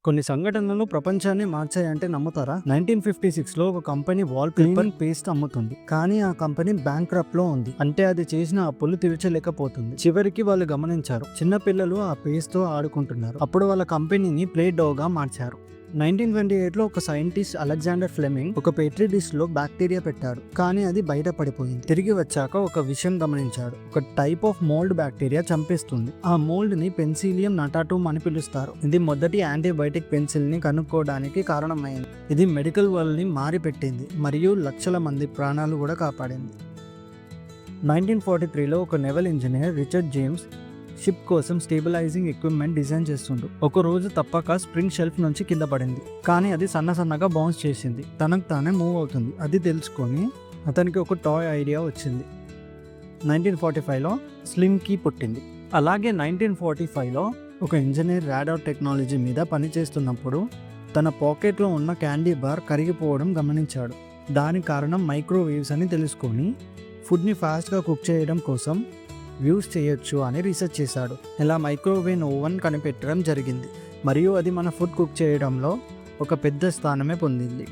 కొన్ని సంఘటనలు ప్రపంచాన్ని మార్చాయంటే నమ్ముతారా? 1956లో ఒక కంపెనీ వాల్ పేపర్ పేస్ట్ అమ్ముతుంది, కానీ ఆ కంపెనీ బ్యాంక్రప్ట్ లో ఉంది. అంటే అది చేసిన అప్పులు తీర్చలేకపోతుంది. చివరికి వాళ్ళు గమనించారు, చిన్న పిల్లలు ఆ పేస్ట్ తో ఆడుకుంటున్నారు. అప్పుడు వాళ్ళ కంపెనీని ప్లే డో గా మార్చారు. 1928లో ఒక సైంటిస్ట్ అలెగ్జాండర్ ఫ్లెమింగ్ ఒక పెట్రీ డిష్ లో బ్యాక్టీరియా పెట్టాడు, కానీ అది బయట పడిపోయింది. తిరిగి వచ్చాక ఒక విషయం గమనించాడు, ఒక టైప్ ఆఫ్ మోల్డ్ బ్యాక్టీరియా చంపేస్తుంది. ఆ మోల్డ్ ని పెన్సిలియం నటాటూమ్ అని పిలుస్తారు. ఇది మొదటి యాంటీబయాటిక్ పెన్సిల్ ని కనుక్కోవడానికి కారణమైంది. ఇది మెడికల్ వరల్డ్ ని మారిపెట్టింది మరియు లక్షల మంది ప్రాణాలు కూడా కాపాడింది. 1943లో ఒక నెవల్ ఇంజనీర్ రిచర్డ్ జేమ్స్ షిప్ కోసం స్టేబిలైజింగ్ ఎక్విప్మెంట్ డిజైన్ చేస్తుండు. ఒక రోజు తప్పక స్ప్రింగ్ షెల్ఫ్ నుంచి కింద పడింది, కానీ అది సన్నగా బౌన్స్ చేసింది. తనకు తానే మూవ్ అవుతుంది. అది తెలుసుకొని అతనికి ఒక టాయ్ ఐడియా వచ్చింది. 1945లో స్లిమ్ కీ పుట్టింది. అలాగే 1945లో ఒక ఇంజనీర్ రాడార్ టెక్నాలజీ మీద పనిచేస్తున్నప్పుడు తన పాకెట్లో ఉన్న క్యాండీ బార్ కరిగిపోవడం గమనించాడు. దాని కారణం మైక్రోవేవ్స్ అని తెలుసుకొని ఫుడ్ని ఫాస్ట్గా కుక్ చేయడం కోసం యూస్ చేయొచ్చు అని రీసెర్చ్ చేశాడు. ఇలా మైక్రోవేవ్ ఓవెన్ కనిపెట్టడం జరిగింది మరియు అది మన ఫుడ్ కుక్ చేయడంలో ఒక పెద్ద స్థానమే పొందింది.